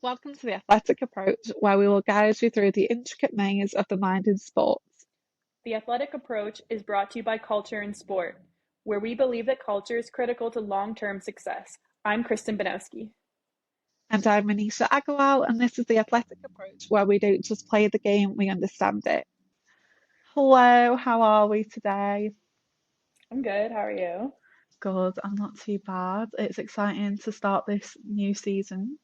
Welcome to the Athletic Approach, where we will guide you through the intricate maze of the mind in sports. The Athletic Approach is brought to you by Culture in Sport, where we believe that culture is critical to long term success. I'm Kristen Banowski. And I'm Manisha and this is the Athletic Approach, where we don't just play the game, we understand it. Hello, how are we today? I'm good. How are you? Good, I'm not too bad. It's exciting to start this new season.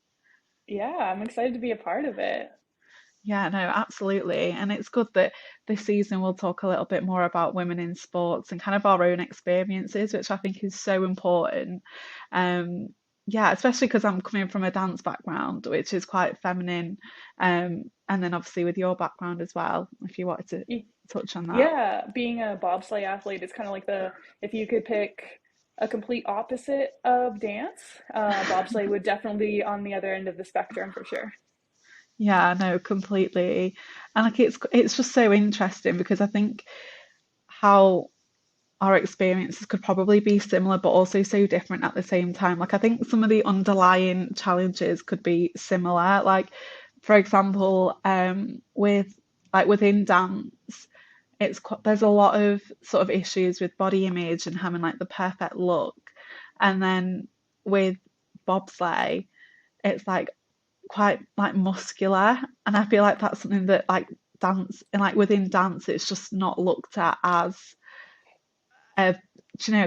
Yeah, I'm excited to be a part of it. Yeah, no, absolutely. And it's good that this season we'll talk a little bit more about women in sports and kind of our own experiences, which I think is so important. Um, yeah, especially because I'm coming from a dance background, which is quite feminine. And then obviously with your background as well, if you wanted to touch on that. Yeah, being a bobsleigh athlete is kind of like if you could pick a complete opposite of dance, bobsleigh would definitely be on the other end of the spectrum for sure. Yeah, no, completely. And like it's just so interesting because I think how our experiences could probably be similar, but also so different at the same time. Like, I think some of the underlying challenges could be similar. Like, for example, with like within dance, there's a lot of sort of issues with body image and having like the perfect look, and then with bobsleigh, it's like quite like muscular, and I feel like that's something that like dance and like within dance, it's just not looked at as a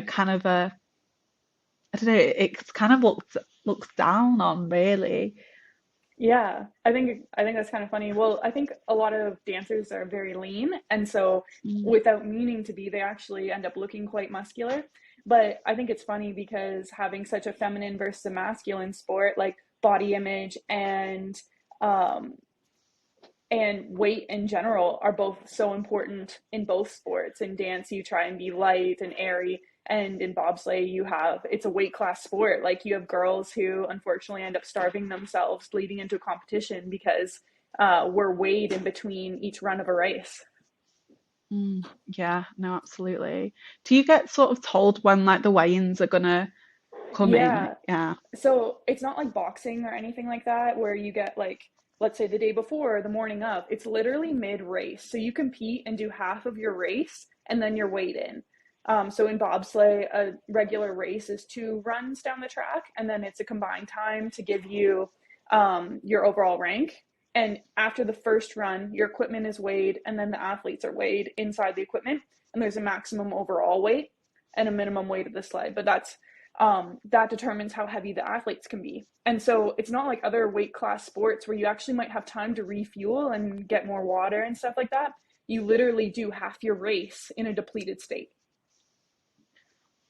kind of a I don't know, it's kind of looked down on really. Yeah, I think that's kind of funny. Well, I think a lot of dancers are very lean, and so Mm, without meaning to be, they actually end up looking quite muscular. But I think it's funny because having such a feminine versus a masculine sport, like body image um and weight in general are both so important in both sports. In dance, you try and be light and airy, and in bobsleigh, it's a weight class sport. Like you have girls who unfortunately end up starving themselves leading into a competition because we're weighed in between each run of a race. yeah, no, absolutely. Do you get sort of told when like the weigh-ins are gonna come in? Yeah, Yeah. so it's not like boxing or anything like that where you get like, let's say the day before or the morning of. It's literally mid race, so you compete and do half of your race and then you're weighed in. So in bobsleigh, a regular race is 2 runs down the track, and then it's a combined time to give you your overall rank. And after the first run, your equipment is weighed, and then the athletes are weighed inside the equipment. And there's a maximum overall weight and a minimum weight of the sled. But that determines how heavy the athletes can be. And so it's not like other weight class sports where you actually might have time to refuel and get more water and stuff like that. You literally do half your race in a depleted state.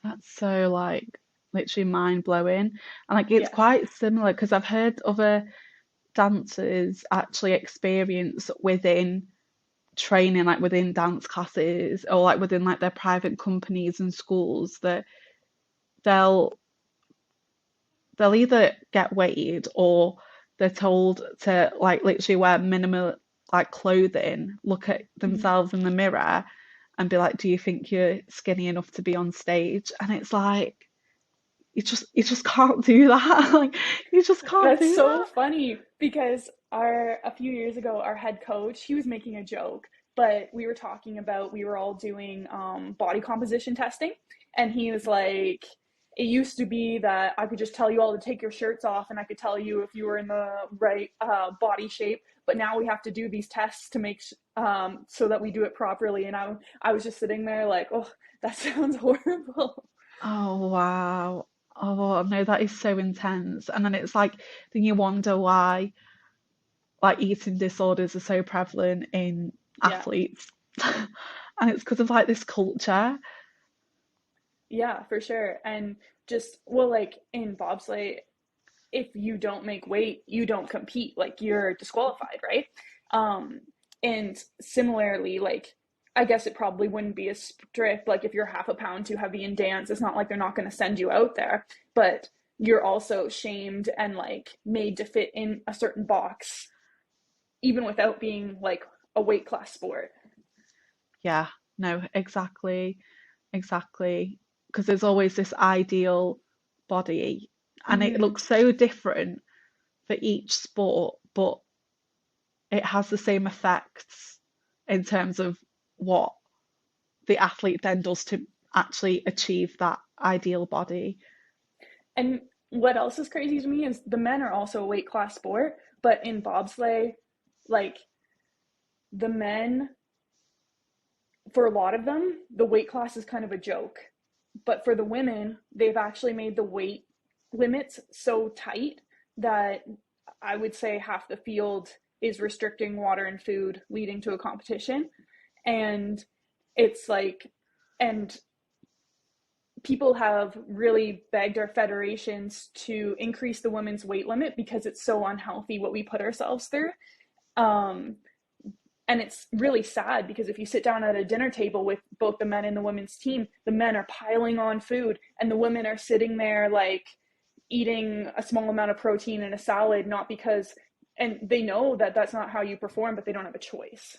That's so like literally mind blowing. And like it's Yes. quite similar because I've heard other dancers actually experience within training, like within dance classes or like within like their private companies and schools that they'll they'll either get weighed or they're told to like literally wear minimal like clothing, look at Mm-hmm. themselves in the mirror and be like, do you think you're skinny enough to be on stage? And it's like you just can't do that. Like you just can't That's do so that. funny because our a few years ago, our head coach, he was making a joke, but we were all doing body composition testing, and he was like, it used to be that I could just tell you all to take your shirts off, and I could tell you if you were in the right body shape. But now we have to do these tests to so that we do it properly. And I was just sitting there like, oh, that sounds horrible. Oh wow. Oh no, that is so intense. And then it's like then you wonder why like eating disorders are so prevalent in Yeah. athletes. And it's because of like this culture. Yeah, for sure. And just, well, like in bobsleigh, if you don't make weight, you don't compete. Like you're disqualified, right? Um, and similarly, like I guess it probably wouldn't be as strict. Like if you're half a pound too heavy in dance, it's not like they're not going to send you out there, but you're also shamed and like made to fit in a certain box, even without being like a weight class sport. Yeah, no, exactly, exactly. Because there's always this ideal body, and it Mm-hmm. looks so different for each sport, but it has the same effects in terms of what the athlete then does to actually achieve that ideal body. And what else is crazy to me is the men are also a weight class sport, but in bobsleigh, like the men, for a lot of them, the weight class is kind of a joke. But for the women, they've actually made the weight limits so tight that I would say half the field is restricting water and food leading to a competition. And it's like, and people have really begged our federations to increase the women's weight limit because it's so unhealthy what we put ourselves through. Um, and it's really sad because if you sit down at a dinner table with both the men and the women's team, the men are piling on food and the women are sitting there like eating a small amount of protein and a salad, not because, and they know that that's not how you perform, but they don't have a choice.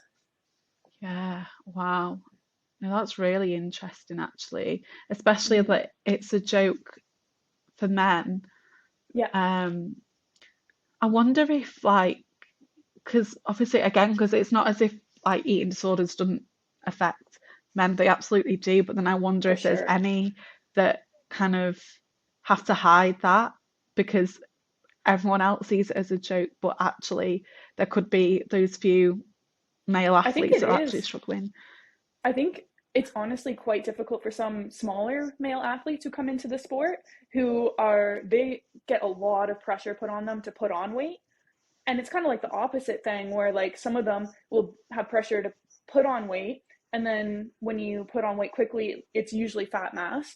Yeah, wow. Now that's really interesting, actually, especially Mm-hmm. that it's a joke for men. Yeah, Um, I wonder if, like, because obviously, again, because it's not as if like eating disorders don't affect men, they absolutely do. But then I wonder for if there's sure. any that kind of have to hide that because everyone else sees it as a joke, but actually there could be those few male I think athletes it that are actually is. struggling. I think it's honestly quite difficult for some smaller male athletes who come into the sport who are, they get a lot of pressure put on them to put on weight. And it's kind of like the opposite thing where like some of them will have pressure to put on weight. And then when you put on weight quickly, it's usually fat mass.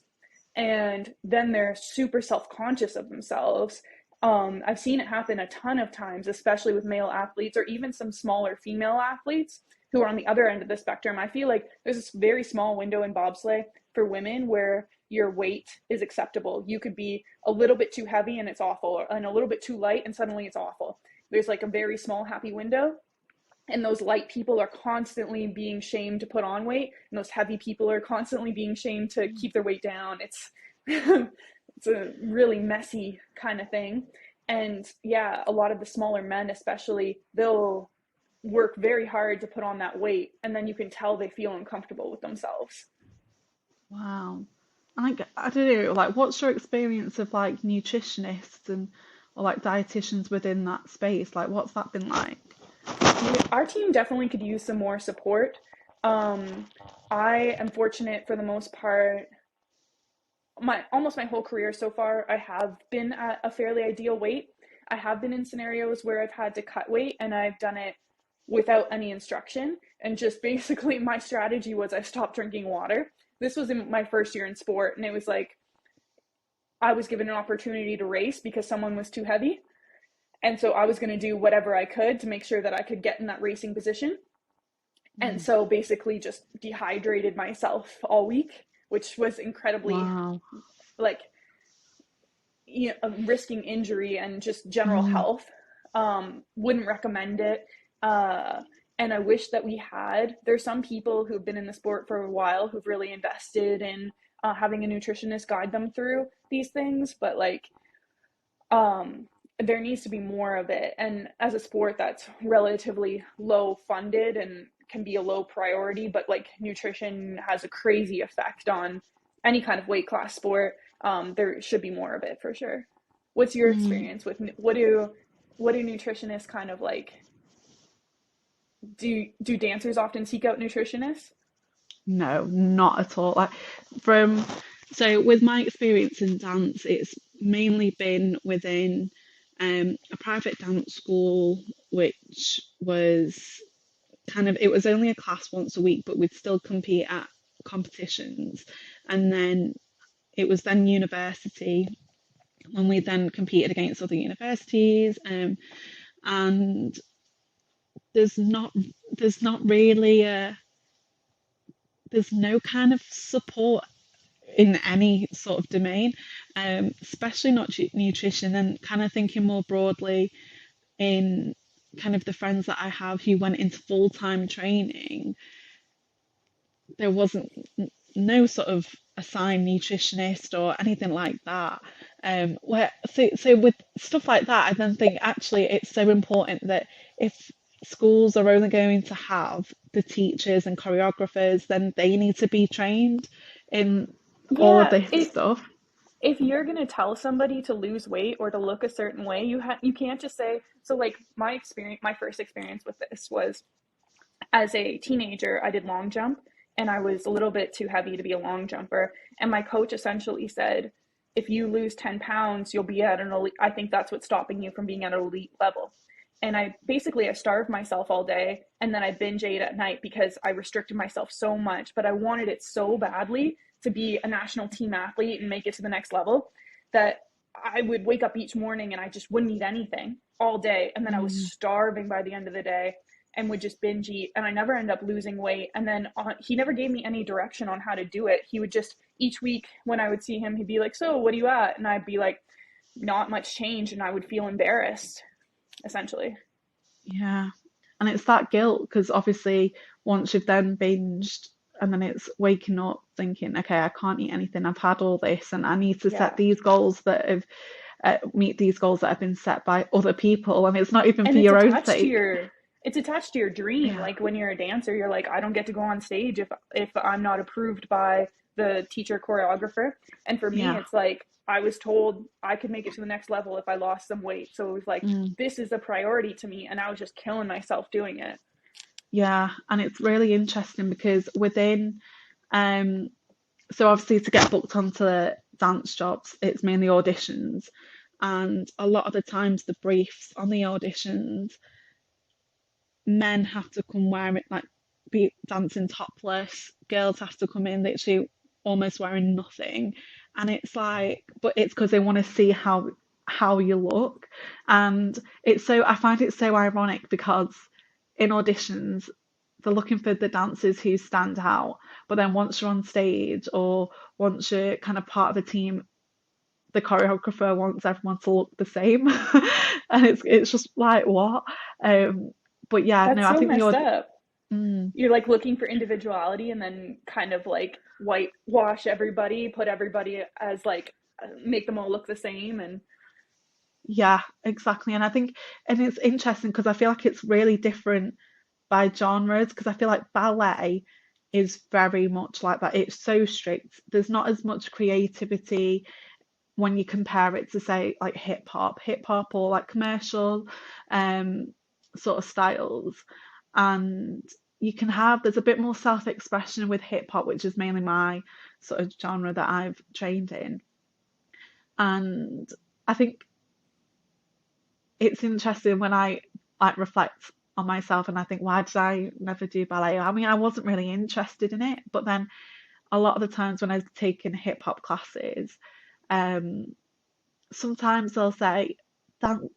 And then they're super self-conscious of themselves. I've seen it happen a ton of times, especially with male athletes or even some smaller female athletes who are on the other end of the spectrum. I feel like there's this very small window in bobsleigh for women where your weight is acceptable. You could be a little bit too heavy and it's awful, and a little bit too light and suddenly it's awful. There's like a very small happy window, and those light people are constantly being shamed to put on weight, and those heavy people are constantly being shamed to keep their weight down. It's it's a really messy kind of thing. And yeah, a lot of the smaller men especially, they'll work very hard to put on that weight, and then you can tell they feel uncomfortable with themselves. Wow. I don't know, like what's your experience of like nutritionists and or like dietitians within that space? Like what's that been like? Our team definitely could use some more support. um, I am fortunate for the most part, my almost my whole career so far, I have been at a fairly ideal weight. I have been in scenarios where I've had to cut weight and I've done it without any instruction. And just basically, my strategy was I stopped drinking water. This was in my first year in sport, and it was like I was given an opportunity to race because someone was too heavy. And so I was going to do whatever I could to make sure that I could get in that racing position. And Mm. so basically, just dehydrated myself all week, which was incredibly Wow. like, you know, risking injury and just general Mm. health. Wouldn't recommend it. Uh, and I wish that we had. There's some people who've been in the sport for a while who've really invested in having a nutritionist guide them through these things, but like, um, there needs to be more of it. And as a sport that's relatively low funded and can be a low priority, but like nutrition has a crazy effect on any kind of weight class sport. There should be more of it for sure. What's your Mm. experience with what do nutritionists kind of like? Do dancers often seek out nutritionists? No, not at all. Like from so with my experience in dance, it's mainly been within a private dance school, which was kind of it was only a class once a week, but we'd still compete at competitions. And then it was then university when we then competed against other universities. And there's not there's not really a there's no kind of support in any sort of domain, especially not nutrition, and kind of thinking more broadly in kind of the friends that I have who went into full-time training, there wasn't no sort of assigned nutritionist or anything like that. So with stuff like that, I then think actually it's so important that if schools are only going to have the teachers and choreographers, then they need to be trained in all of Yeah, this stuff. if you're going to tell somebody to lose weight or to look a certain way, you can't just say, so like my first experience with this was as a teenager, I did long jump and I was a little bit too heavy to be a long jumper. And my coach essentially said, if you lose 10 pounds, you'll be at an elite. I think that's what's stopping you from being at an elite level. And I starved myself all day and then I binge ate at night because I restricted myself so much, but I wanted it so badly to be a national team athlete and make it to the next level that I would wake up each morning and I just wouldn't eat anything all day. And then I was Mm, starving by the end of the day and would just binge eat. And I never ended up losing weight. And then he never gave me any direction on how to do it. He would just, each week when I would see him, he'd be like, so what are you at? And I'd be like, not much change. And I would feel embarrassed, essentially. yeah. And it's that guilt because obviously once you've then binged and then it's waking up thinking, okay, I can't eat anything. I've had all this and I need to set Yeah. these goals that have meet these goals that have been set by other people, and it's not even for And it's your own attached to sake. your dream. Yeah, Like when you're a dancer, you're like, I don't get to go on stage if I'm not approved by the teacher choreographer. And for me, yeah, it's like I was told I could make it to the next level if I lost some weight. So it was like mm, this is a priority to me, and I was just killing myself doing it. yeah. And it's really interesting because within, um, so obviously to get booked onto dance jobs, it's mainly auditions, and a lot of the times the briefs on the auditions, men have to come wearing like be dancing topless, girls have to come in literally almost wearing nothing, and it's like, but it's because they want to see how you look, and it's so I find it so ironic because in auditions they're looking for the dancers who stand out, but then once you're on stage or once you're kind of part of a team, the choreographer wants everyone to look the same, and it's just like what, um, but yeah, no, That's I so think the messed aud up. mm, You're like looking for individuality and then kind of like whitewash everybody, put everybody as like make them all look the same and yeah, exactly, and I think, and it's interesting because I feel like it's really different by genres because I feel like ballet is very much like that. It's so strict. There's not as much creativity when you compare it to say like hip hop or like commercial um sort of styles. And you can have there's a bit more self-expression with hip hop, which is mainly my sort of genre that I've trained in. And I think it's interesting when I like reflect on myself and I think, why did I never do ballet? I mean, I wasn't really interested in it, but then a lot of the times when I've taken hip hop classes, um, sometimes they'll say, "Dan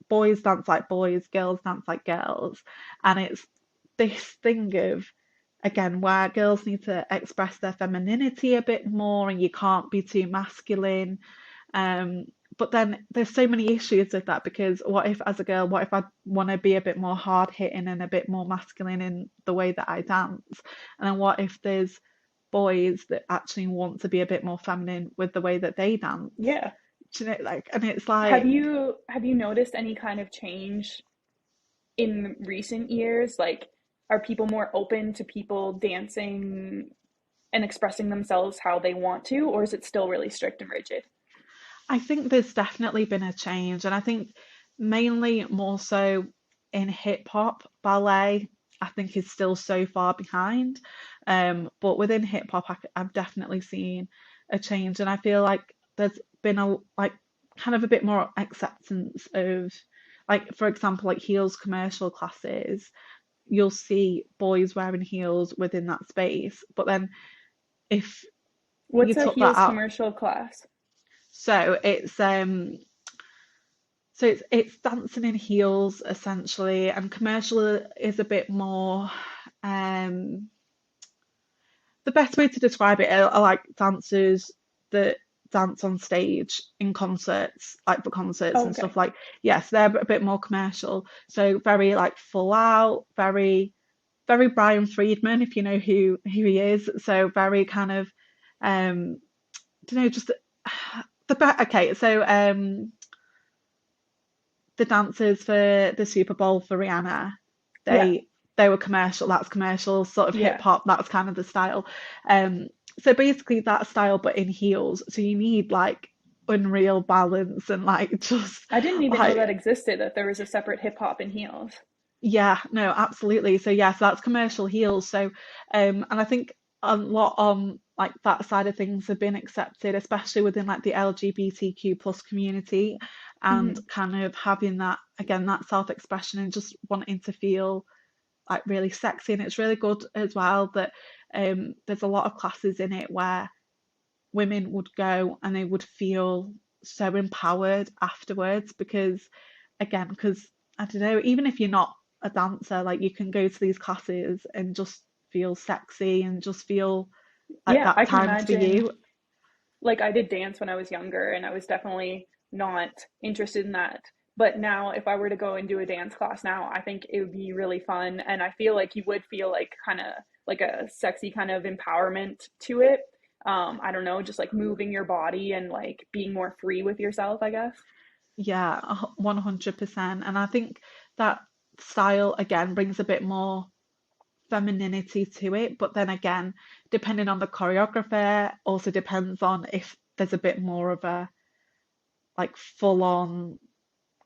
boys dance like boys, girls dance like girls," and it's this thing of again where girls need to express their femininity a bit more, and you can't be too masculine. Um, but then there's so many issues with that because what if, as a girl, what if I want to be a bit more hard hitting and a bit more masculine in the way that I dance? And then what if there's boys that actually want to be a bit more feminine with the way that they dance? yeah. Do you know, like, and it's like, Have you noticed any kind of change in recent years? Like, are people more open to people dancing and expressing themselves how they want to, or is it still really strict and rigid? I think there's definitely been a change, and I think mainly more so in hip hop, ballet, I think is still so far behind. But within hip hop, I've definitely seen a change, and I feel like there's been a like kind of a bit more acceptance of, like for example, like heels commercial classes. You'll see boys wearing heels within that space, but then if you What's a took that heels out, commercial class? so it's dancing in heels essentially, and commercial is a bit more. Um, the best way to describe it are like dancers that dance on stage in concerts, like for concerts Oh, and stuff. okay. Like yes, they're a bit more commercial, so very like full out, very Brian Friedman, if you know who he is. So very kind of um, don't know, just okay. So the dancers for the Super Bowl for Rihanna, Yeah. they they were commercial. That's commercial sort of hip Yeah. hop. That's kind of the style. Um, so basically that style, but in heels. So you need like unreal balance and like just I didn't even know that like existed, that there was a separate hip hop in heels. yeah, no, absolutely. So yes, that's commercial heels. So and I think a lot on like that side of things have been accepted, especially within like the LGBTQ plus community, and Hmm. kind of having that again, that self-expression and just wanting to feel like really sexy. And it's really good as well that there's a lot of classes in it where women would go and they would feel so empowered afterwards because again, because I don't know, even if you're not a dancer, like you can go to these classes and just feel sexy and just feel like Yeah, that I can time's for imagine. you. Like, I did dance when I was younger, and I was definitely not interested in that. But now, if I were to go and do a dance class now, I think it would be really fun. And I feel like you would feel like kind of like a sexy kind of empowerment to it. I don't know, just like moving your body and like being more free with yourself, I guess. Yeah, 100%. And I think that style again brings a bit more femininity to it. But then again, depending on the choreographer, also depends on if there's a bit more of a like full on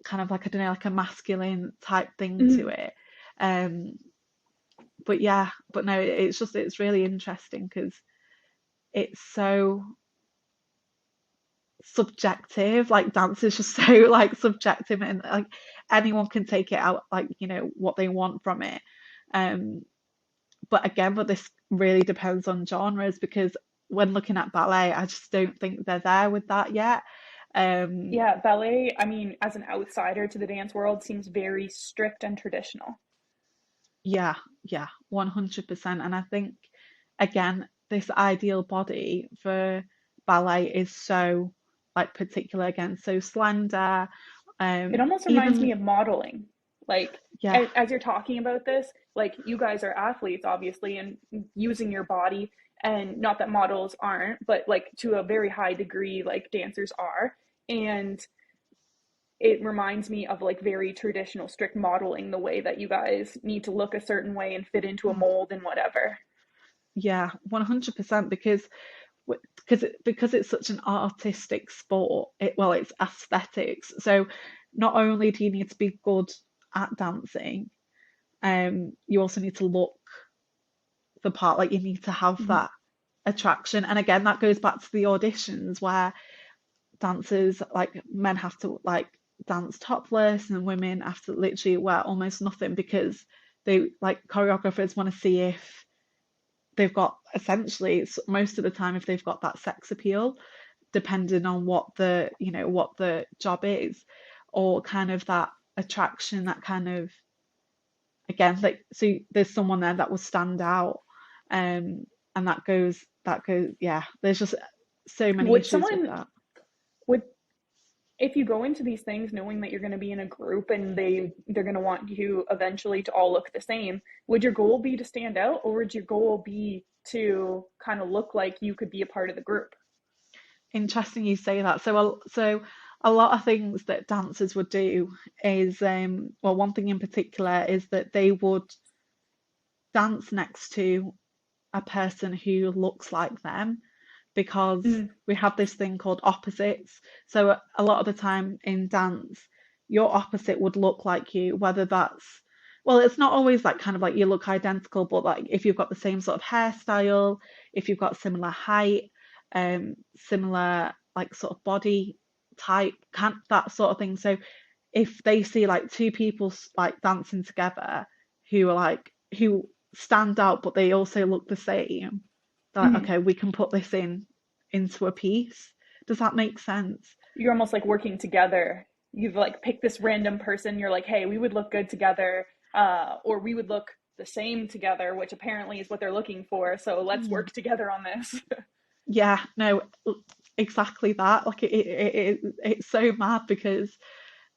kind of like I don't know, like a masculine type thing to Mhm. it. Um, but yeah, but no, it's just it's really interesting because it's so subjective. Like dance is just so like subjective and like anyone can take it out like what they want from it. Um, but again, but this really depends on genres because when looking at ballet, I just don't think they're there with that yet. Um, Yeah, ballet, I mean, as an outsider to the dance world, seems very strict and traditional. yeah, yeah, 100%. And I think again, this ideal body for ballet is so like particular again, so slender. It almost reminds me Even of modeling. Like, yeah, as you're talking about this, like, you guys are athletes, obviously, and using your body, and not that models aren't, but like to a very high degree, like dancers are. And it reminds me of like very traditional, strict modeling, the way that you guys need to look a certain way and fit into a mm, mold and whatever. yeah, 100% because it's such an artistic sport. It's aesthetics. So not only do you need to be good at dancing, you also need to look the part. Like you need to have Mhm. that attraction. And again, that goes back to the auditions where dancers, like men have to like dance topless and women have to literally wear almost nothing because they like choreographers want to see if they've got essentially most of the time if they've got that sex appeal, depending on what the job is, or kind of that attraction, that kind of again like so there's someone there that will stand out, and that goes yeah. There's just so many Would issues with someone, that. would if you go into these things knowing that you're going to be in a group and they're going to want you eventually to all look the same, would your goal be to stand out, or would your goal be to kind of look like you could be a part of the group? Interesting you say that. So a lot of things that dancers would do is well, one thing in particular is that they would dance next to a person who looks like them because Mm, we have this thing called opposites. So a lot of the time in dance, your opposite would look like you, whether that's well, it's not always like kind of like you look identical, but like if you've got the same sort of hairstyle, if you've got similar height, similar like sort of body type, can that sort of thing. So if they see like two people like dancing together who are like who stand out but they also look the same, they're like, mm. okay, we can put this into a piece. Does that make sense? You're almost like working together. You've like picked this random person. You're like, hey, we would look good together, or we would look the same together, which apparently is what they're looking for. So let's Hmm. work together on this. Yeah, no, exactly that. Like it's so mad because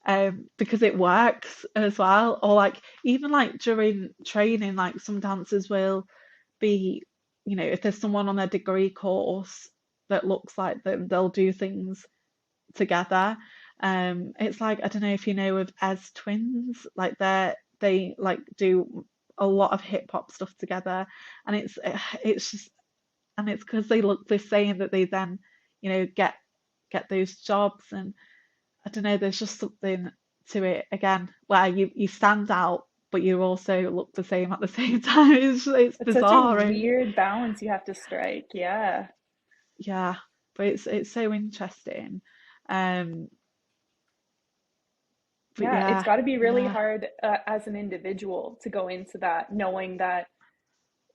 it works as well. Or like even like during training, like some dancers will be if there's someone on their degree course that looks like them, they'll do things together. It's like, I don't know if you know of as twins, like they like do a lot of hip hop stuff together, and it's just and it's because they look the same that they then, get those jobs. And I don't know, there's just something to it again where you stand out, but you also look the same at the same time. It's It's such a bizarre, weird balance you have to strike. Yeah. yeah, but it's so interesting. Um, but Yeah, it's yeah, got to be really yeah, hard as an individual to go into that, knowing that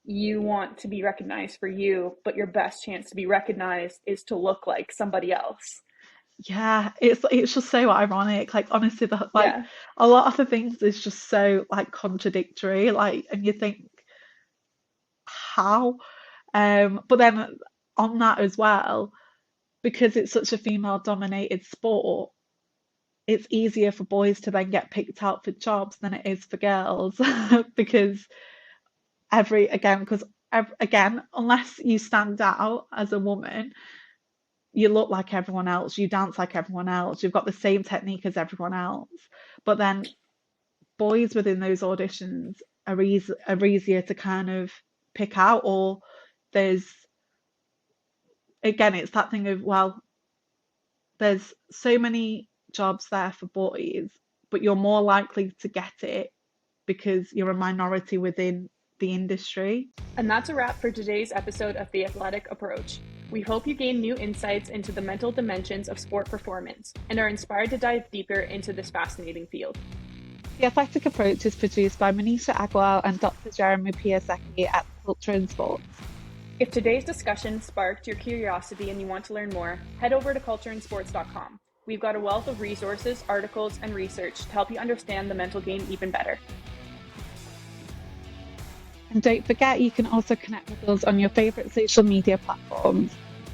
you want to be recognized for you, but your best chance to be recognized is to look like somebody else. yeah. It's just so ironic. Like honestly, like Yeah. a lot of the things is just so like contradictory. Like, and you think how? But then on that as well, because it's such a female dominated sport, it's easier for boys to then get picked out for jobs than it is for girls because because again, unless you stand out as a woman, you look like everyone else, you dance like everyone else, you've got the same technique as everyone else. But then boys within those auditions are easier to kind of pick out, or there's again, it's that thing of, well, there's so many jobs there for boys, but you're more likely to get it because you're a minority within the industry. And that's a wrap for today's episode of The Athletic Approach. We hope you gain new insights into the mental dimensions of sport performance and are inspired to dive deeper into this fascinating field. The Athletic Approach is produced by Manisha and Dr. Jeremy Piasecki at Culture and Sports. If today's discussion sparked your curiosity and you want to learn more, head over to cultureandsports.com. We've got a wealth of resources, articles, and research to help you understand the mental game even better. And don't forget, you can also connect with us on your favourite social media platforms.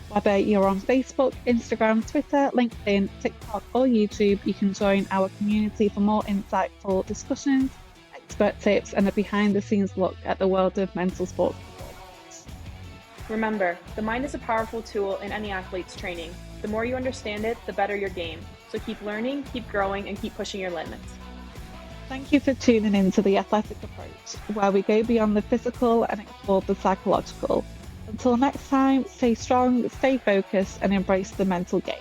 Whether you're on Facebook, Instagram, Twitter, LinkedIn, TikTok, or YouTube, you can join our community for more insightful discussions, expert tips, and a behind the scenes look at the world of mental sports. Remember, the mind is a powerful tool in any athlete's training. The more you understand it, the better your game. So keep learning, keep growing, and keep pushing your limits. Thank you for tuning in to The Athletic Approach, where we go beyond the physical and explore the psychological. Until next time, stay strong, stay focused, and embrace the mental game.